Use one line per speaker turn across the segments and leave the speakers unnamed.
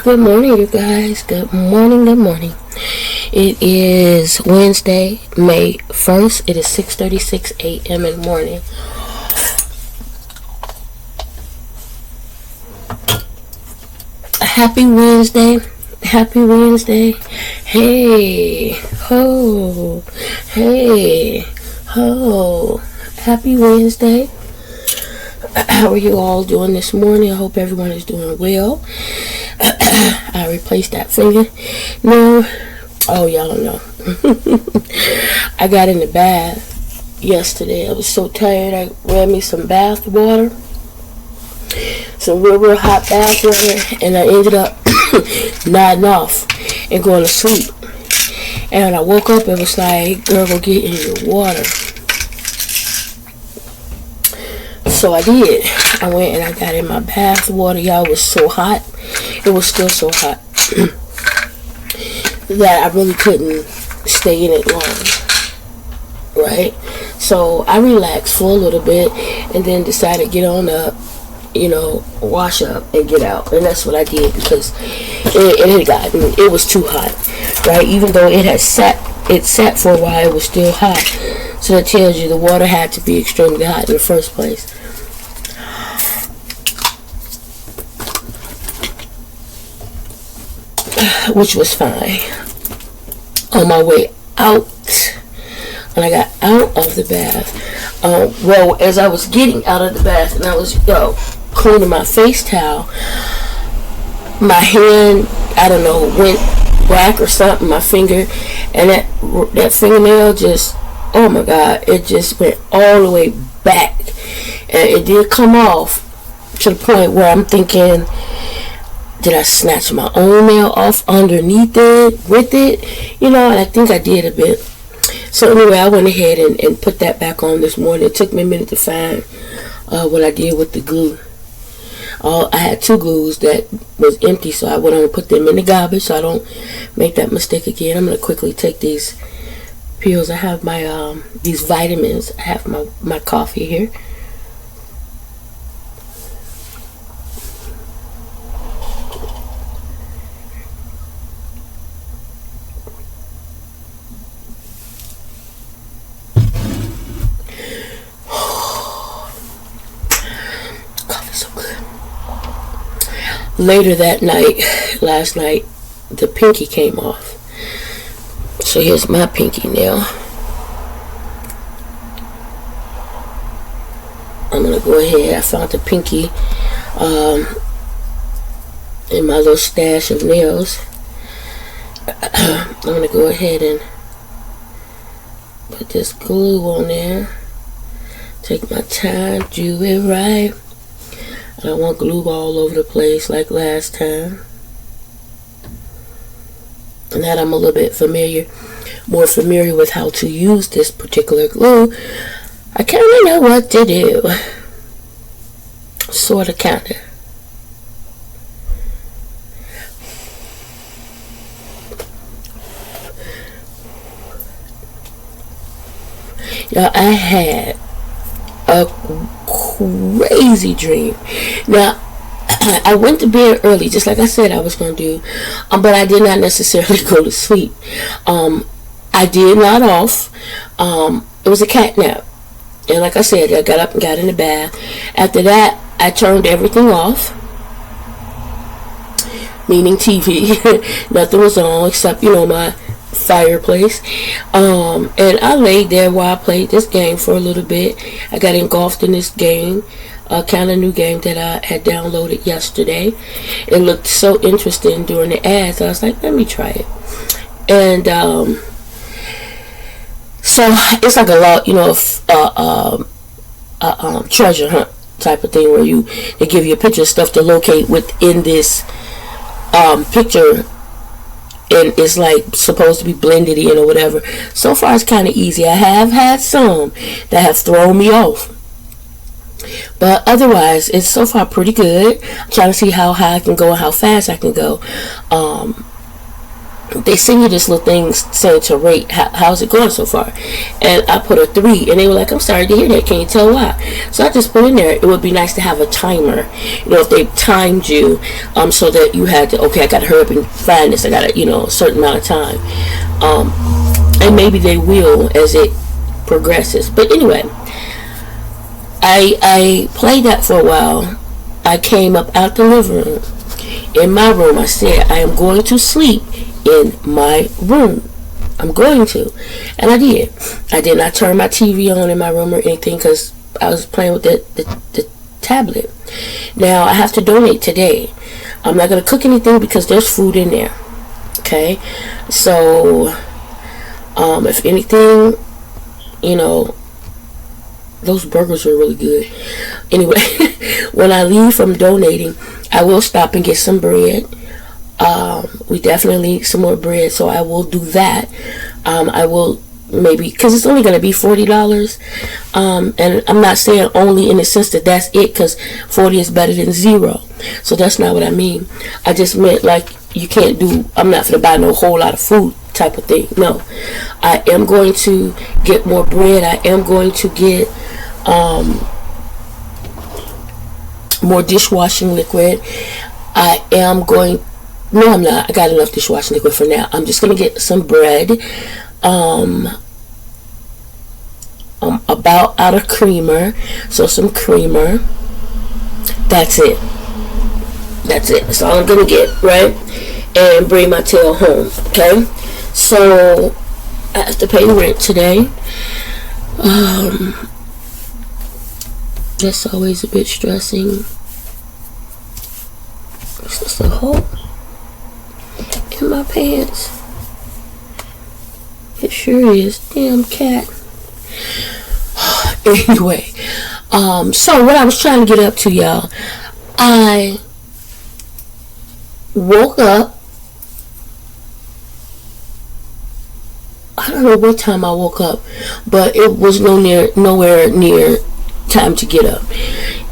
Good morning, you guys. Good morning, good morning. It is Wednesday, May 1st. It is 6:36 a.m. in the morning. Happy Wednesday. Happy Wednesday. Hey, ho. Hey, ho. Happy Wednesday. How are you all doing this morning? I hope everyone is doing well. I replaced that finger. No. Oh, y'all don't know. I got in the bath yesterday. I was so tired. I ran me some bath water. Some real hot bath water. And I ended up nodding off and going to sleep. And when I woke up, it was like, girl, go get in your water. So I did. I went and I got in my bath water. Y'all, it was so hot. It was still so hot that I really couldn't stay in it long. Right? So I relaxed for a little bit and then decided to get on up, wash up and get out. And that's what I did because it was too hot. Right? Even though it sat for a while, it was still hot. So that tells you the water had to be extremely hot in the first place. Which was fine. On my way out, when I got out of the bath, as I was getting out of the bath and I was cleaning my face towel, my hand, I don't know, went black or something, my finger, and that fingernail just, oh my God, it just went all the way back. And it did come off to the point where I'm thinking, did I snatch my own nail off underneath it, with it? And I think I did a bit. So anyway, I went ahead and put that back on this morning. It took me a minute to find what I did with the glue. I had two glues that was empty, so I went on and put them in the garbage so I don't make that mistake again. I'm going to quickly take these pills. I have my these vitamins. I have my coffee here. Later that night, last night, the pinky came off. So here's my pinky nail. I'm going to go ahead. I found the pinky in my little stash of nails. I'm going to go ahead and put this glue on there. Take my time, do it right. I don't want glue all over the place like last time. And that I'm a little bit more familiar with how to use this particular glue. I kind of know what to do. Sort of, kind of. Now, I had a crazy dream. Now, I went to bed early, just like I said I was going to do, but I did not necessarily go to sleep. I did nod off. It was a cat nap. And like I said, I got up and got in the bath. After that, I turned everything off, meaning TV. Nothing was on except, my fireplace. And I laid there while I played this game for a little bit. I got engulfed in this game, a kind of new game that I had downloaded yesterday. It looked so interesting during the ads. I was like, let me try it. And so it's like a lot, treasure hunt type of thing where they give you a picture of stuff to locate within this picture. And it's like supposed to be blended in or whatever. So far it's kind of easy. I have had some that have thrown me off, but otherwise it's so far pretty good. I'm trying to see how high I can go and how fast I can go. they send you this little thing saying to rate how's it going so far, and I put a 3, and they were like, I'm sorry to hear that, can you tell why? So I just put in there, it would be nice to have a timer, if they timed you, so that you had to, okay, I gotta hurry up and find this, I gotta, a certain amount of time, and maybe they will as it progresses. But anyway, I played that for a while. I came up out the living room. In my room, I said, I am going to sleep in my room. I'm going to. And I did. I did not turn my TV on in my room or anything because I was playing with the tablet. Now, I have to donate today. I'm not going to cook anything because there's food in there. Okay? So, if anything, those burgers are really good. Anyway, when I leave from donating, I will stop and get some bread. We definitely need some more bread, so I will do that. I will maybe, because it's only going to be $40. And I'm not saying only in the sense that that's it, because 40 is better than 0. So that's not what I mean. I just meant like you can't do, I'm not going to buy no whole lot of food type of thing. No. I am going to get more bread. I am going to get more dishwashing liquid. I am going, no I'm not, I got enough dishwashing liquid for now. I'm just going to get some bread. I'm about out of creamer, so some creamer. That's it. That's all I'm going to get, right? And bring my tail home, okay? So I have to pay rent today. That's always a bit stressing. Is this a hole in my pants? It sure is. Damn cat. Anyway, so what I was trying to get up to, y'all, I woke up. I don't know what time I woke up, but it was nowhere near time to get up,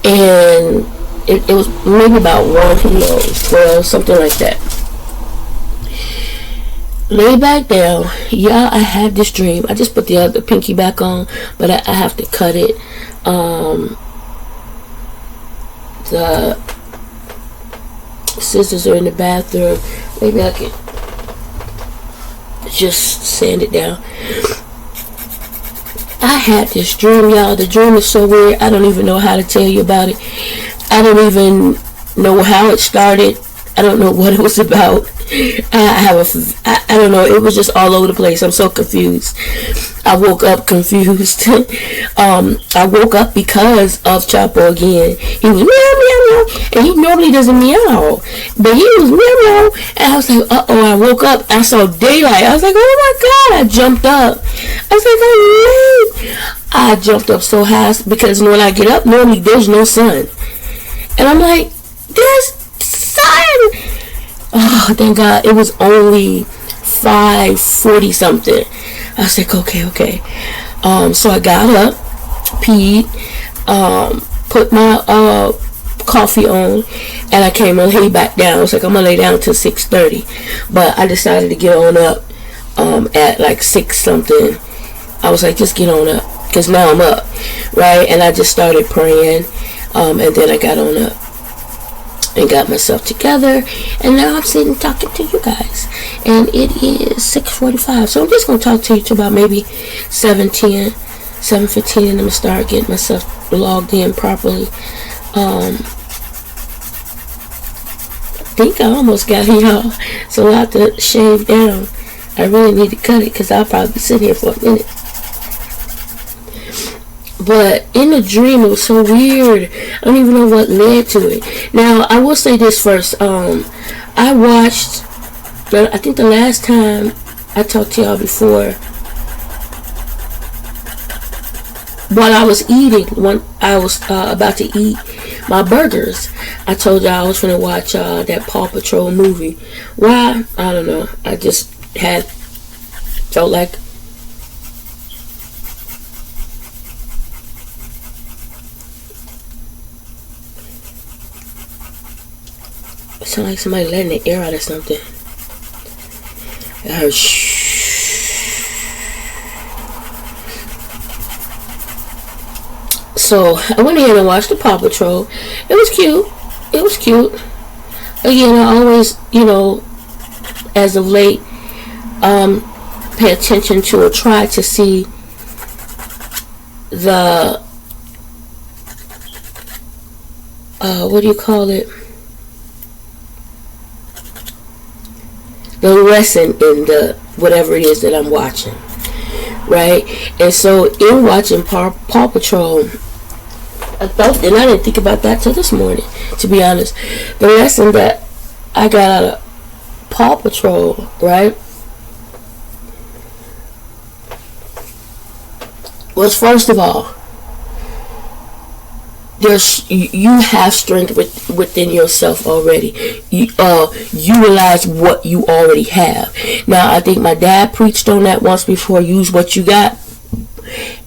and it was maybe about 1, 12, something like that. Lay back down, yeah. I had this dream. I just put the other pinky back on, but I have to cut it. The scissors are in the bathroom. Maybe I could just sand it down. I had this dream, y'all. The dream is so weird. I don't even know how to tell you about it. I don't even know how it started. I don't know what it was about. I don't know. It was just all over the place. I'm so confused. I woke up confused. I woke up because of Chapo again. He was meow, meow, meow. And he normally doesn't meow. But he was meow, meow. And I was like, uh-oh. I woke up. I saw daylight. I was like, oh my God. I jumped up. I was like, oh, man. I jumped up so high because when I get up, normally there's no sun. And I'm like, there's sun. Oh, thank God. It was only 5:40 something. I was like, okay. So I got up, peed, put my coffee on, and I came and lay back down. I was like, I'm gonna lay down till 6:30, but I decided to get on up at like 6 something. I was like, just get on up, because now I'm up, right? And I just started praying, and then I got on up and got myself together, and now I'm sitting talking to you guys, and it is 6:45, so I'm just going to talk to you till about maybe 7:10, 7:15, and I'm going to start getting myself logged in properly. I think I almost got it, y'all, so I'll have to shave down. I really need to cut it, because I'll probably be sitting here for a minute. But in the dream, it was so weird. I don't even know what led to it. Now, I will say this first. I watched, I think the last time I talked to y'all before, while I was eating, when I was about to eat my burgers, I told y'all I was going to watch that Paw Patrol movie. Why? I don't know. I just felt like it sounded like somebody letting the air out or something. her shh. So I went ahead and watched the Paw Patrol. It was cute. It was cute. Again, I always, as of late, pay attention to or try to see the what do you call it? The lesson in the whatever it is that I'm watching, right? And so in watching Paw Patrol, I thought, and I didn't think about that till this morning, to be honest. The lesson that I got out of Paw Patrol, right, was first of all, you have strength within yourself already. Utilize what you already have. Now, I think my dad preached on that once before. Use what you got,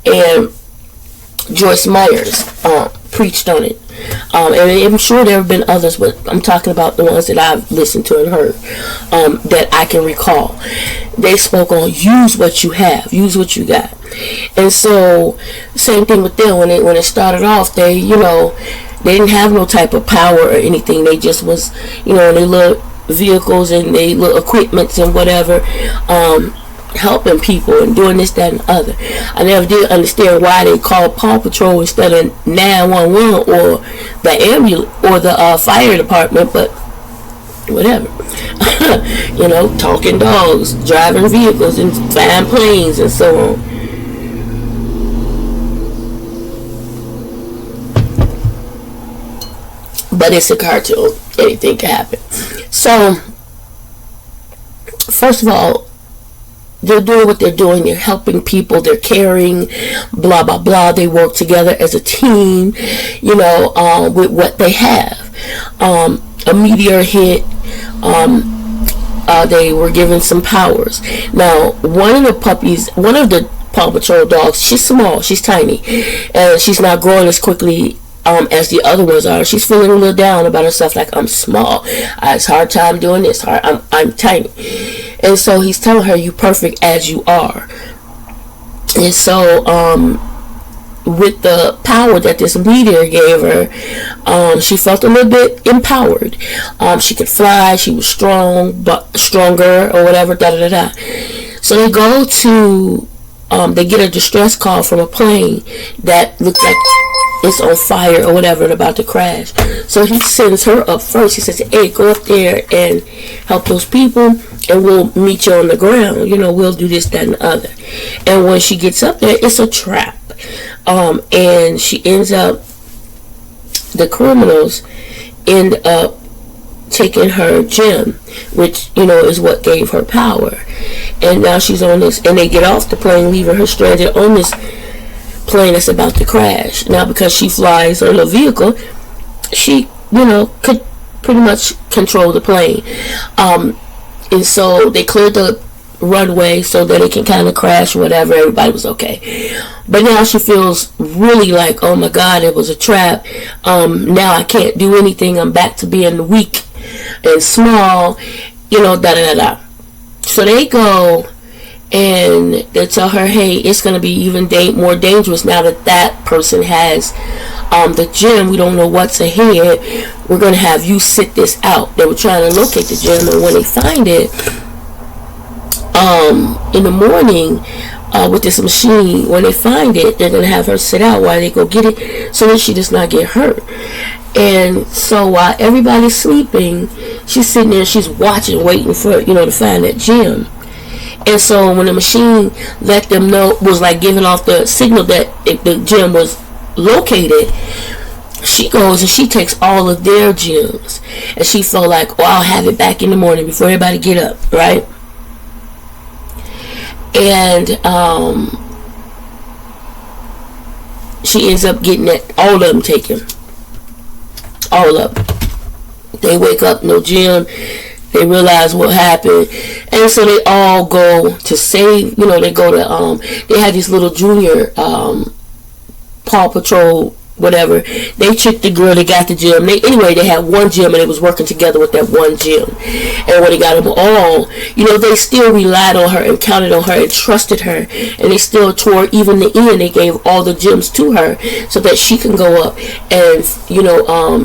and Joyce Myers preached on it. And I'm sure there have been others, but I'm talking about the ones that I've listened to and heard that I can recall. They spoke on use what you have, use what you got. And so, same thing with them. When it started off, they didn't have no type of power or anything. They just was, in their little vehicles and their little equipments and whatever, helping people and doing this, that, and the other. I never did understand why they called Paw Patrol instead of 911 or the ambulance or the fire department, but whatever. Talking dogs, driving vehicles, and flying planes, and so on. But it's a cartoon. Anything can happen. So, first of all, they're doing what they're doing. They're helping people. They're caring. Blah, blah, blah. They work together as a team, with what they have. A meteor hit. They were given some powers. Now, one of the Paw Patrol dogs, she's small. She's tiny. And she's not growing as quickly as the other ones are. She's feeling a little down about herself, like, I'm small. It's a hard time doing this. I'm tiny. And so he's telling her, you perfect as you are. And so with the power that this meteor gave her, she felt a little bit empowered. She could fly. She was strong, but stronger, or whatever. So they go to they get a distress call from a plane that looked like it's on fire or whatever and about to crash. So he sends her up first. He says, hey, go up there and help those people, and we'll meet you on the ground. We'll do this, that, and the other. And when she gets up there, it's a trap. And she ends up, the criminals end up taking her gem, which, is what gave her power. And now she's on this, and they get off the plane, leaving her stranded on this plane that's about to crash. Now, because she flies her little vehicle, she, could pretty much control the plane. And so they cleared the runway so that it can kind of crash or whatever. Everybody was okay. But now she feels really like, oh my God, it was a trap. Now I can't do anything. I'm back to being weak and small, So they go and they tell her, hey, it's going to be even more dangerous now that person has the gem. We don't know what's ahead. We're going to have you sit this out. They were trying to locate the gem, and when they find it in the morning with this machine, when they find it, they're going to have her sit out while they go get it so that she does not get hurt. And so while everybody's sleeping, she's sitting there, she's watching, waiting for, to find that gem. And so when the machine let them know, was like giving off the signal that the gem was located, she goes and she takes all of their gems. And she felt like, I'll have it back in the morning before everybody get up, right? And she ends up getting all of them taken. All of them. They wake up, no gem. They realize what happened, and so they all go to save. They go to they had these little junior Paw Patrol whatever. They tricked the girl. They got the gym. Anyway, they had one gym, and they was working together with that one gym. And when they got them all, they still relied on her and counted on her and trusted her. And they still, toward even the end, they gave all the gyms to her so that she can go up and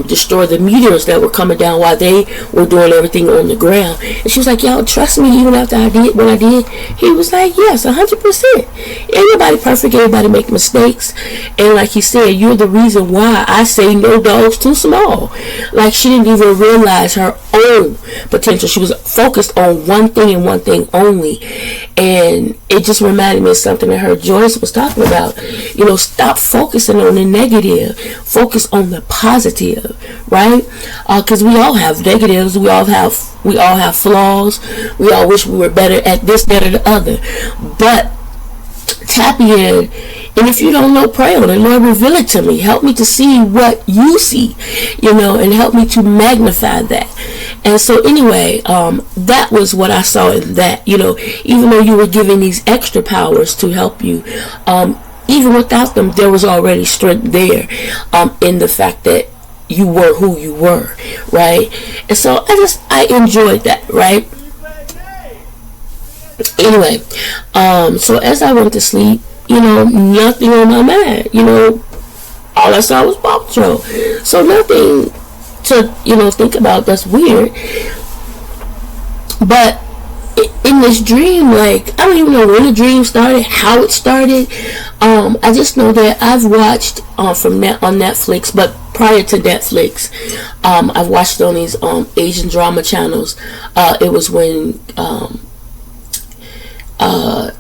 destroy the meteors that were coming down while they were doing everything on the ground. And she was like, y'all trust me even after I did what I did? He was like, yes, 100%. Ain't nobody perfect. Everybody make mistakes. And like he said, you're the reason why I say no dog's too small. Like, she didn't even realize her own potential. She was focused on one thing and one thing only. And it just reminded me of something that her Joyce was talking about. Stop focusing on the negative. Focus on the positive, right? Because we all have negatives. We all have flaws. We all wish we were better at this, that, or the other. But tap in, and if you don't know, pray on it. Lord, reveal it to me. Help me to see what you see, and help me to magnify that. And so anyway, that was what I saw in that. Even though you were given these extra powers to help you, even without them, there was already strength there, in the fact that you were who you were, right? And so I enjoyed that, right? Anyway, so as I went to sleep, nothing on my mind, all I saw was Paw Patrol. So nothing to, think about that's weird. But in this dream, like, I don't even know when the dream started, how it started. I just know that I've watched on Netflix, but prior to Netflix, I've watched it on these Asian drama channels. It was when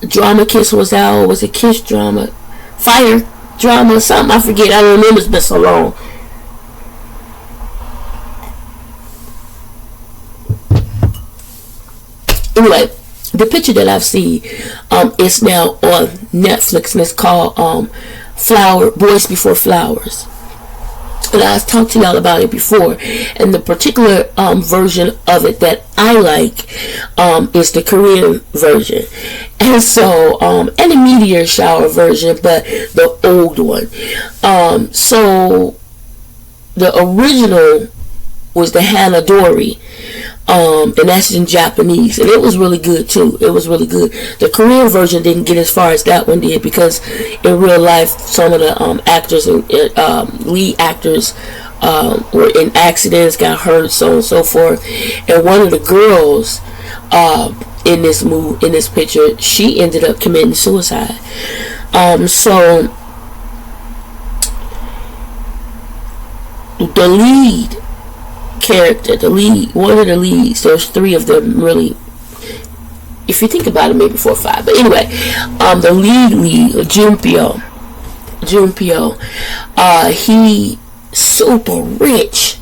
Drama Kiss was out. Was it Kiss Drama? Fire Drama? Something, I forget. I don't remember. It's been so long. Anyway, the picture that I've seen is now on Netflix, and it's called Boys Before Flowers. And I've talked to y'all about it before, and the particular version of it that I like is the Korean version, and so and the meteor shower version, but the old one. So the original was the Hanadori, and that's in Japanese, and it was really good too. It was really good. The Korean version didn't get as far as that one did, because in real life some of the actors and lead actors were in accidents, got hurt, so on and so forth. And one of the girls in this picture, she ended up committing suicide. So the lead character, one of the leads, there's three of them really, if you think about it, maybe 4 or 5, but anyway, the lead Junpyo, he super rich,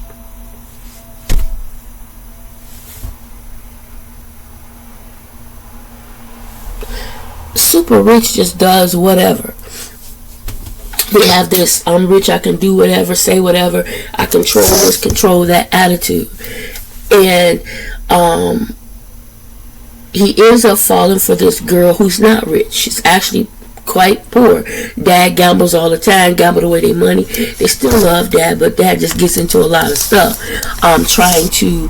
just does whatever. They have this, I'm rich, I can do whatever, say whatever, I control this, control that attitude. And he ends up falling for this girl who's not rich. She's actually quite poor. Dad gambles all the time, gamble away their money. They still love Dad, but Dad just gets into a lot of stuff. Trying to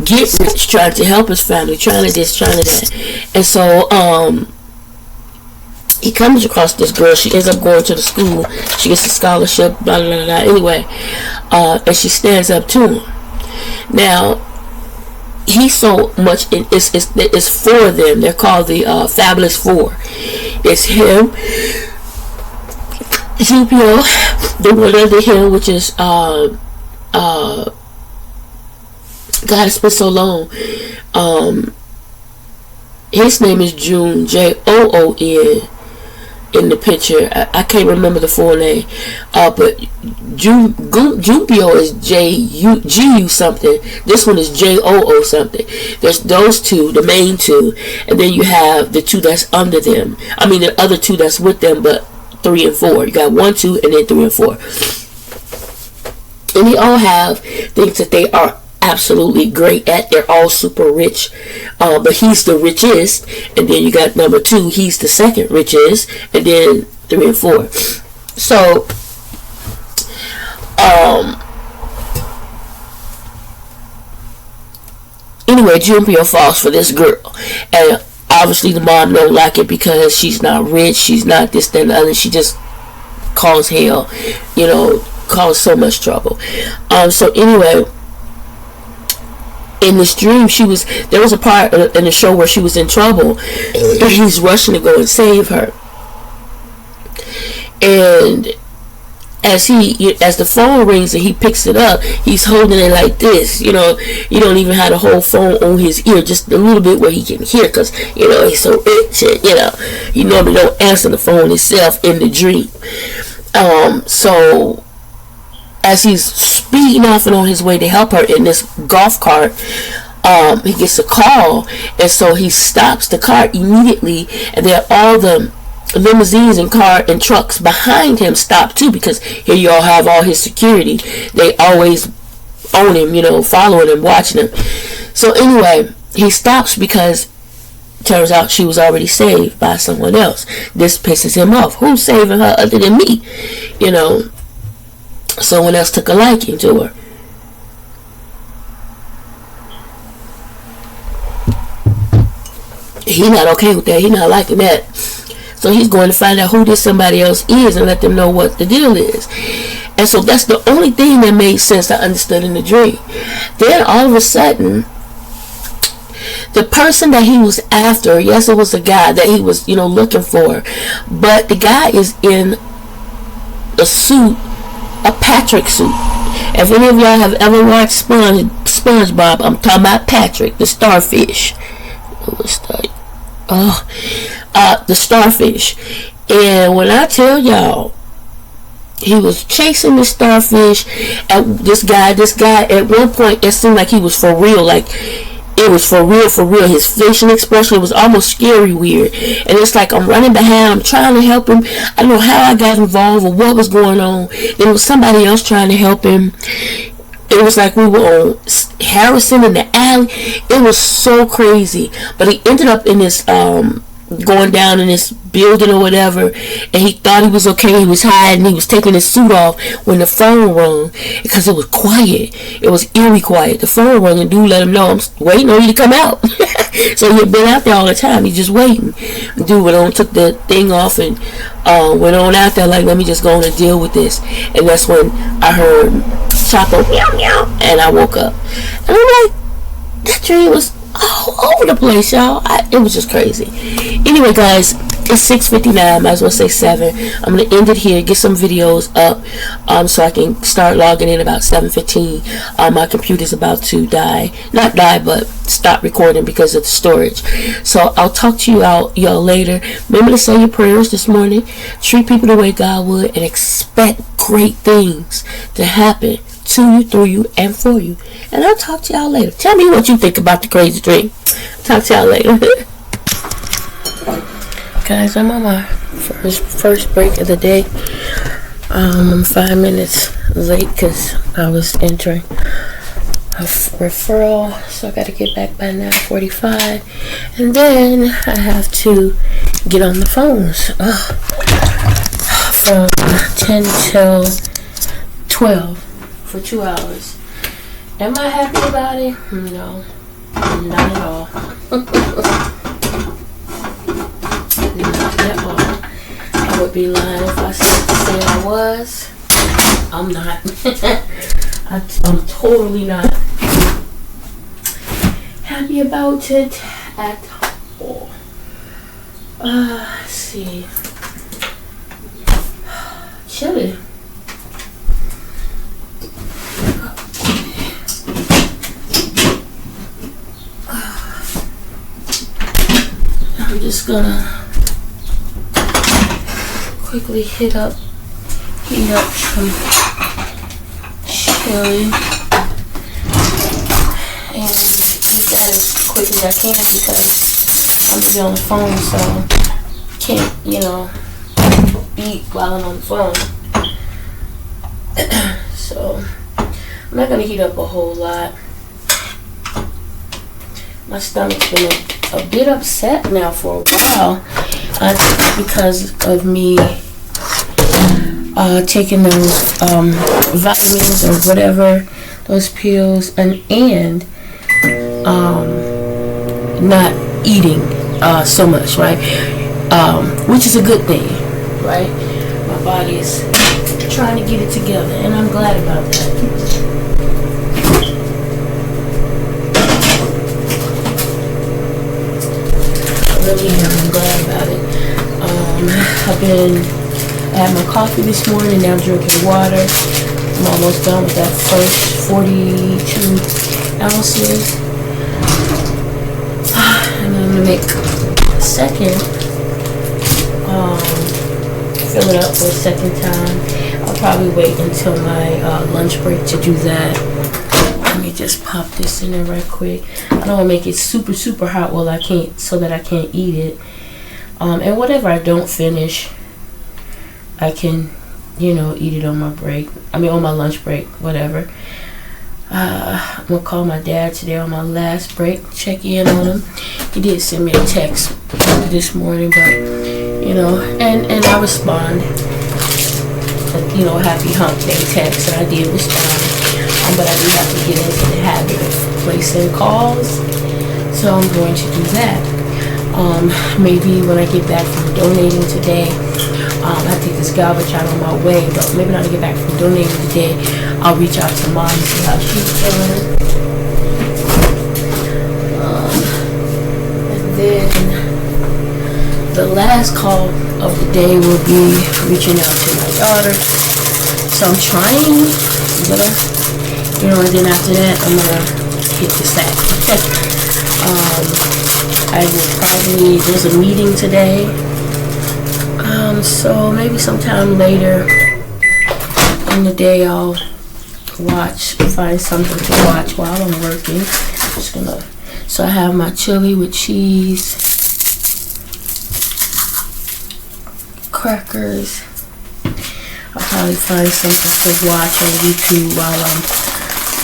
get rich, trying to help his family, trying to this, trying to that. And so, he comes across this girl. She ends up going to the school. She gets a scholarship, blah, blah, blah, blah. Anyway, and she stands up to him. Now, he's so much, it's 4 of them. They're called the Fabulous 4. It's him, Junpyo, the one under him, which is, God, it's been so long. His name is Joon, Joon. In the picture, I can't remember the full name, but Junpyo is Gu something. This one is Joo something. There's those two, the main two, and then you have the 2 that's under them. I mean, the other 2 that's with them, but 3 and 4. You got 1, 2, and then 3 and 4, and they all have things that they are absolutely great at. They're all super rich, but he's the richest, and then you got number 2, he's the second richest, and then 3 and 4. So Anyway, Junpyo falls for this girl, and obviously the mom don't like it because she's not rich, she's not this, that, and the other. She just cause hell, cause so much trouble. So anyway, in this dream, there was a part in the show where she was in trouble, and he's rushing to go and save her. And as the phone rings and he picks it up, he's holding it like this. You don't even have the whole phone on his ear, just a little bit where he can hear, because he's so rich. He normally don't answer the phone himself in the dream. So as he's speeding off and on his way to help her in this golf cart, he gets a call, and so he stops the cart immediately, and then all the limousines and car and trucks behind him stop too, because here you all have all his security. They always own him, following him, watching him. So anyway, he stops because turns out she was already saved by someone else. This pisses him off. Who's saving her other than me? Someone else took a liking to her. He not okay with that. He not liking that. So he's going to find out who this somebody else is and let them know what the deal is. And so that's the only thing that made sense I understood in the dream. Then all of a sudden, the person that he was after, yes, it was a guy that he was, looking for, but the guy is in a suit, a Patrick suit. If any of y'all have ever watched SpongeBob, I'm talking about Patrick, the starfish. The starfish. And when I tell y'all, he was chasing the starfish at this guy at one point it seemed like he was for real, like it was for real. His facial expression was almost scary weird, and it's like I'm running behind him trying to help him. I don't know how I got involved or what was going on. There was somebody else trying to help him. It was like we were on Harrison in the alley. It was so crazy. But he ended up in this going down in this building or whatever, and he thought he was okay. He was hiding. He was taking his suit off when the phone rang, because it was quiet. It was eerie quiet. The phone rang, and dude let him know, I'm waiting on you to come out. So he had been out there all the time. He's just waiting. Dude went on, took the thing off, and went on out there like, let me just go on and deal with this. And that's when I heard Chapo meow meow, and I woke up, and I'm like, that dream was all over the place, y'all. It was just crazy. Anyway, guys, it's 6:59. Might as well say 7. I'm gonna end it here. Get some videos up, so I can start logging in about 7:15. My computer's about to die. Not die, but stop recording because of the storage. So I'll talk to y'all later. Remember to say your prayers this morning. Treat people the way God would, and expect great things to happen to you, through you, and for you. And I'll talk to y'all later. Tell me what you think about the crazy dream. Talk to y'all later. Guys, I'm on my first break of the day. I'm 5 minutes late because I was entering a referral, so I got to get back by 9:45, and then I have to get on the phones from 10 till 12 for 2 hours. Am I happy about it? No, not at all. Not at all. I would be lying if I said I was. I'm not. I'm totally not happy about it at all. Let's see. Chilly. I'm just gonna quickly heat up some chili and eat that as quick as I can, because I'm gonna be on the phone, so can't, eat while I'm on the phone. So I'm not gonna heat up a whole lot. My stomach's been a bit upset now for a while. I think it's because of me taking those vitamins or whatever, those pills, and not eating so much, right? Which is a good thing, right? My body is trying to get it together, and I'm glad about that. Really am. I'm glad about it. I had my coffee this morning. Now I'm drinking water. I'm almost done with that first 42 ounces. And I'm gonna make a second. Fill it up for a second time. I'll probably wait until my lunch break to do that. Let me just pop this in there right quick. I don't want to make it super hot so that I can't eat it. And whatever I don't finish, I can, eat it on my break. On my lunch break, whatever. I'm gonna call my dad today on my last break, check in on him. He did send me a text this morning, but and I respond. Happy hump day text, and I did respond. But I do have to get into the habit of placing calls, so I'm going to do that. Maybe when I get back from donating today, I take this garbage out on my way, but maybe when I get back from donating today, I'll reach out to Mom and see how she's feeling. And then the last call of the day will be reaching out to my daughter. So I'm trying, and then after that, I'm gonna hit the sack. There's a meeting today. So maybe sometime later in the day I'll find something to watch while I'm working. So I have my chili with cheese, crackers. I'll probably find something to watch on YouTube while I'm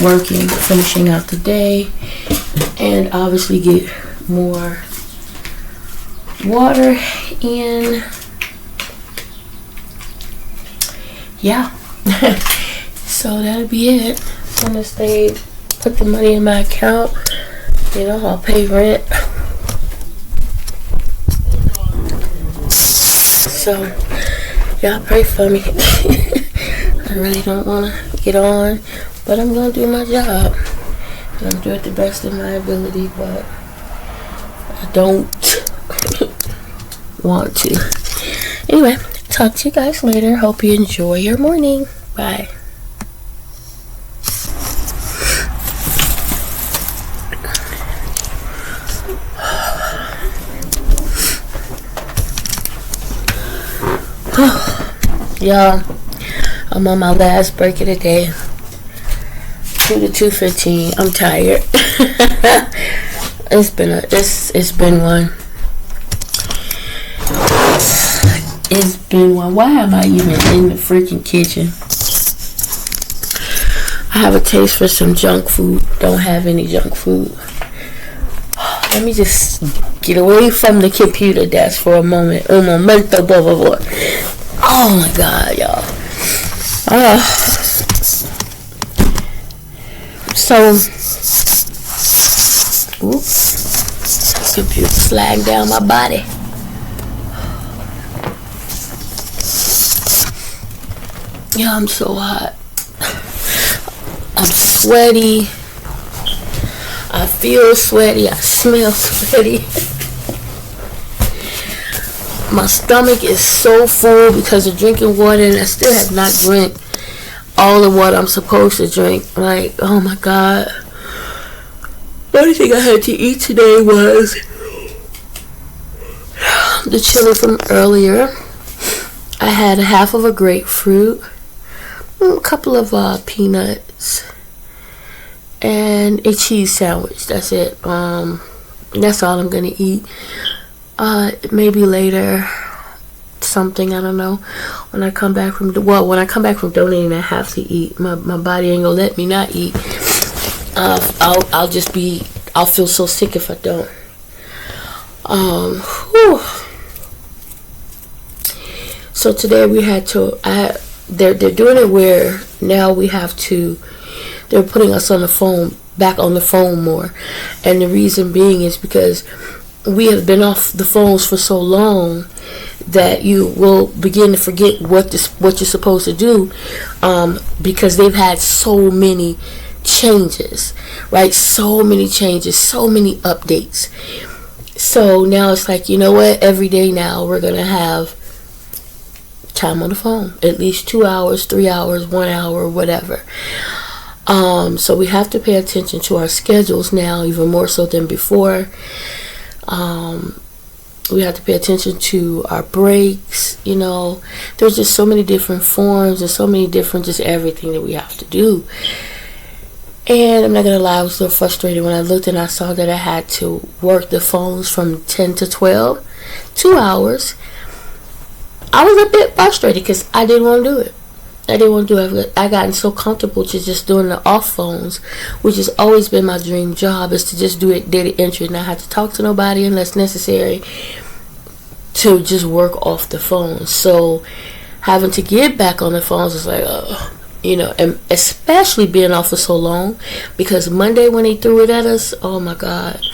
working, finishing out the day, and obviously get more water in. Yeah. So that'll be it. Once they put the money in my account, I'll pay rent. So y'all pray for me. I really don't want to get on, but I'm going to do my job. And I'm doing it the best of my ability, but I don't want to. Anyway, talk to you guys later. Hope you enjoy your morning. Bye. Y'all, I'm on my last break of the day. 2 to 2:15. I'm tired. It's been one. It's been one. Why am I even in the freaking kitchen? I have a taste for some junk food. Don't have any junk food. Let me just get away from the computer desk for a moment. Un momento, por favor. Oh my God, y'all. Computer sliding down my body. Yeah, I'm so hot. I'm sweaty. I feel sweaty. I smell sweaty. My stomach is so full because of drinking water, and I still have not drank all the water I'm supposed to drink. Like, oh my God. The only thing I had to eat today was the chili from earlier. I had a half of a grapefruit, a couple of peanuts, and a cheese sandwich. That's it. That's all I'm gonna eat. Maybe later something, I don't know. When I come back from donating, I have to eat. My body ain't gonna let me not eat. I'll feel so sick if I don't. So today they're doing it where now we have to. They're putting us on the phone, back on the phone more, and the reason being is because we have been off the phones for so long that you will begin to forget what you're supposed to do, because they've had so many changes, right? So many changes, so many updates. So now it's like, you know what? Every day now we're gonna have time on the phone, at least 2 hours, 3 hours, 1 hour, whatever. So we have to pay attention to our schedules now, even more so than before. We have to pay attention to our breaks. There's just so many different forms and so many different just everything that we have to do. And I'm not gonna lie, I was so frustrated when I looked and I saw that I had to work the phones from 10 to 12, 2 hours. I was a bit frustrated because I didn't want to do it. I gotten so comfortable to just doing the off phones, which has always been my dream job, is to just do it data entry and not have to talk to nobody unless necessary, to just work off the phone. So having to get back on the phones is like, and especially being off for so long, because Monday when they threw it at us, oh my God,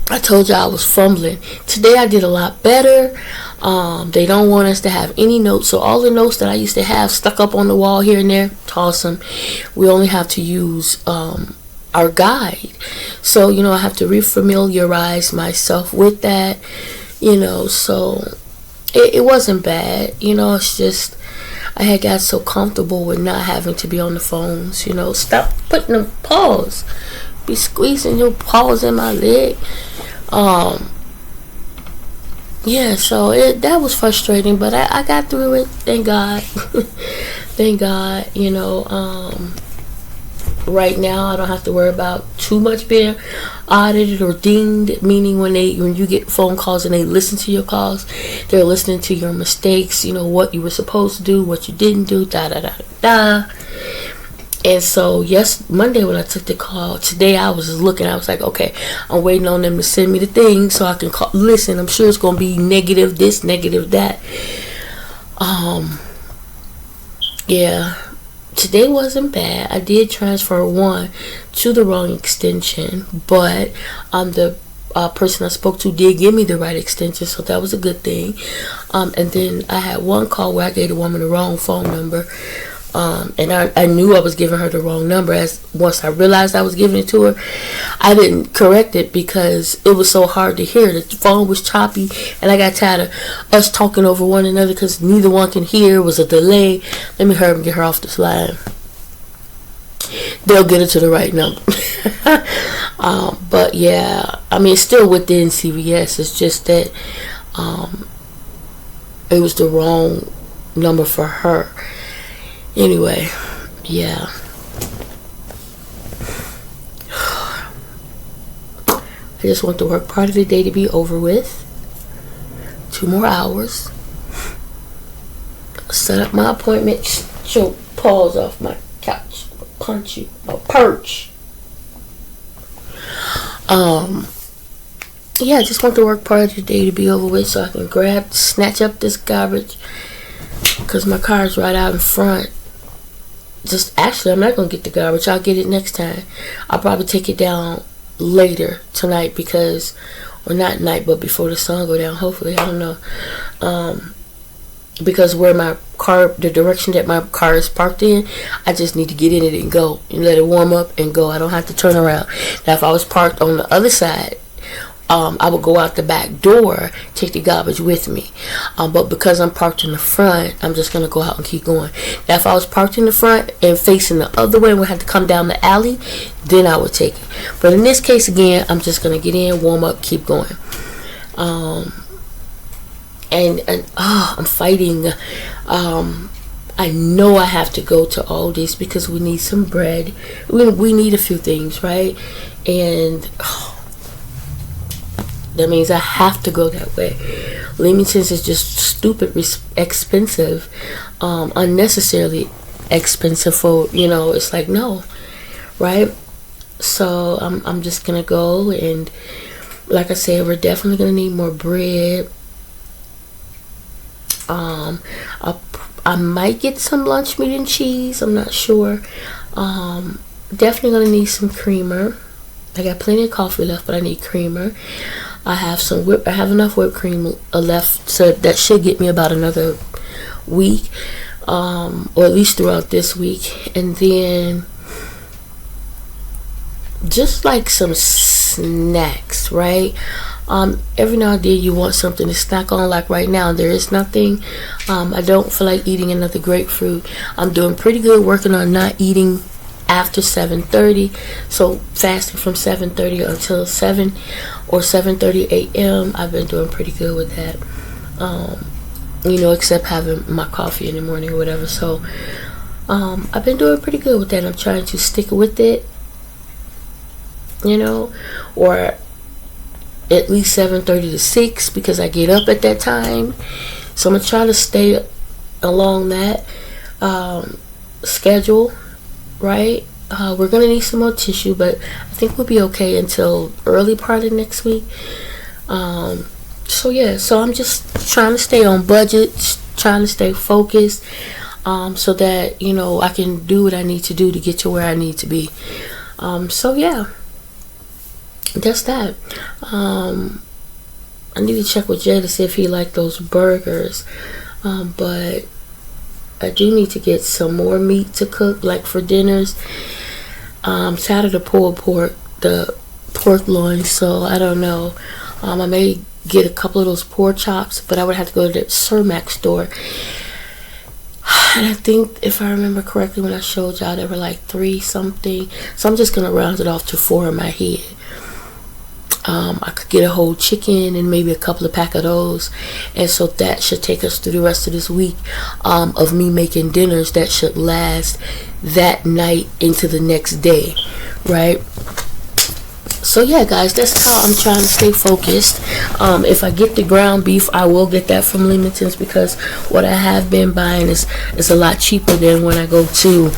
I told you I was fumbling. Today I did a lot better. They don't want us to have any notes, so all the notes that I used to have stuck up on the wall here and there, toss them. We only have to use our guide. So I have to refamiliarize myself with that. So it wasn't bad. It's just I had got so comfortable with not having to be on the phones. Stop putting them paws. Be squeezing your paws in my leg. So that was frustrating, but I got through it. Thank God. Thank God. Right now I don't have to worry about too much being audited or dinged, meaning when you get phone calls and they listen to your calls, they're listening to your mistakes, what you were supposed to do, what you didn't do, da. And so, yes, Monday when I took the call, today I was just looking, I was like, okay, I'm waiting on them to send me the thing so I can listen. I'm sure it's going to be negative this, negative that. Today wasn't bad. I did transfer one to the wrong extension, but the person I spoke to did give me the right extension, so that was a good thing. And then I had one call where I gave the woman the wrong phone number. And I knew I was giving her the wrong number. Once I realized I was giving it to her, I didn't correct it because it was so hard to hear. The phone was choppy, and I got tired of us talking over one another because neither one can hear. It was a delay. Let me hurry and get her off this line. They'll get it to the right number. But yeah, it's still within CVS. It's just that it was the wrong number for her. Anyway, yeah. I just want the work part of the day to be over with. 2 more hours. Set up my appointment. Get your paws off my couch. I'll punch you. I'll perch. I just want the work part of the day to be over with so I can snatch up this garbage. Because my car's right out in front. I'm not going to get the garbage. I'll get it next time. I'll probably take it down later tonight or not night, but before the sun go down, hopefully. I don't know. Because where my car, the direction that my car is parked in, I just need to get in it and go. And let it warm up and go. I don't have to turn around. Now, if I was parked on the other side, I would go out the back door, take the garbage with me. But because I'm parked in the front, I'm just going to go out and keep going. Now, if I was parked in the front and facing the other way and we had to come down the alley, then I would take it. But in this case, again, I'm just going to get in, warm up, keep going. I'm fighting. I know I have to go to Aldi's because we need some bread. We need a few things, right? And that means I have to go that way. Leamington's is just stupid expensive, unnecessarily expensive for, it's like, no, right? So I'm just gonna go, and like I said, we're definitely gonna need more bread. I might get some lunch meat and cheese. I'm not sure. Definitely gonna need some creamer. I got plenty of coffee left, but I need creamer. I have enough whipped cream left, so that should get me about another week, or at least throughout this week. And then just like some snacks, right? Every now and then you want something to snack on. Like right now, there is nothing. I don't feel like eating another grapefruit. I'm doing pretty good working on not eating after 7:30, so fasting from 7:30 until 7 or 7:30 a.m. I've been doing pretty good with that, except having my coffee in the morning or whatever. So I've been doing pretty good with that. I'm trying to stick with it, or at least 7:30 to 6, because I get up at that time. So I'm gonna try to stay along that schedule, right? We're gonna need some more tissue, but I think we'll be okay until early part of next week. So I'm just trying to stay on budget, trying to stay focused, so that I can do what I need to do to get to where I need to be. That's that. I need to check with Jay to see if he liked those burgers, but I do need to get some more meat to cook, like for dinners. Tired of the pulled pork, the pork loin, so I don't know. I may get a couple of those pork chops, but I would have to go to the Cermak store. And I think, if I remember correctly, when I showed y'all, they were like 3 something. So I'm just gonna round it off to 4 in my head. I could get a whole chicken and maybe a couple of pack of those, and so that should take us through the rest of this week of me making dinners that should last that night into the next day, right? So yeah, guys, that's how I'm trying to stay focused. If I get the ground beef, I will get that from Leamington's, because what I have been buying is a lot cheaper than when I go to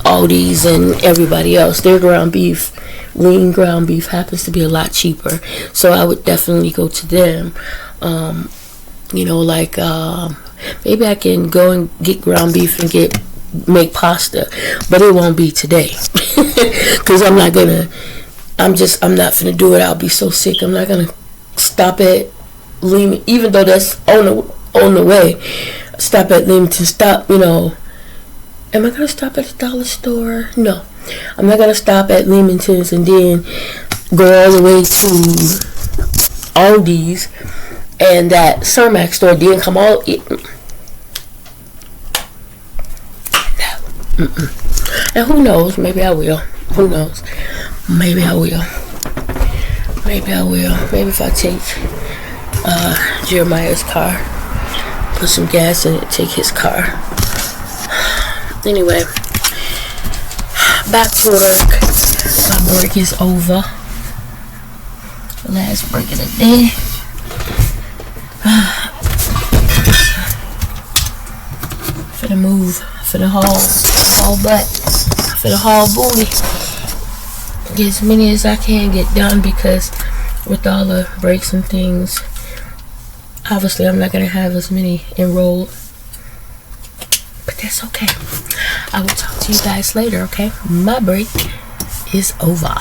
Aldi's and everybody else. Their ground beef, lean ground beef, happens to be a lot cheaper, so I would definitely go to them. Maybe I can go and get ground beef and make pasta, but it won't be today, because I'm not gonna do it. I'll be so sick. I'm not gonna stop at Leamington, even though that's on the way. Stop at Leamington. Am I gonna stop at the dollar store? No, I'm not gonna stop at Leamington's and then go all the way to Aldi's and that Cermak store. Then come all. And who knows? Maybe I will. Who knows? Maybe I will. Maybe if I take Jeremiah's car, put some gas in it, take his car. Anyway, back to work. My break is over. Last break of the day. Finna move. Finna haul butt. Finna haul booty. Get as many as I can get done, because with all the breaks and things, obviously I'm not gonna have as many enrolled. But that's okay. I will talk to you guys later, okay? My break is over.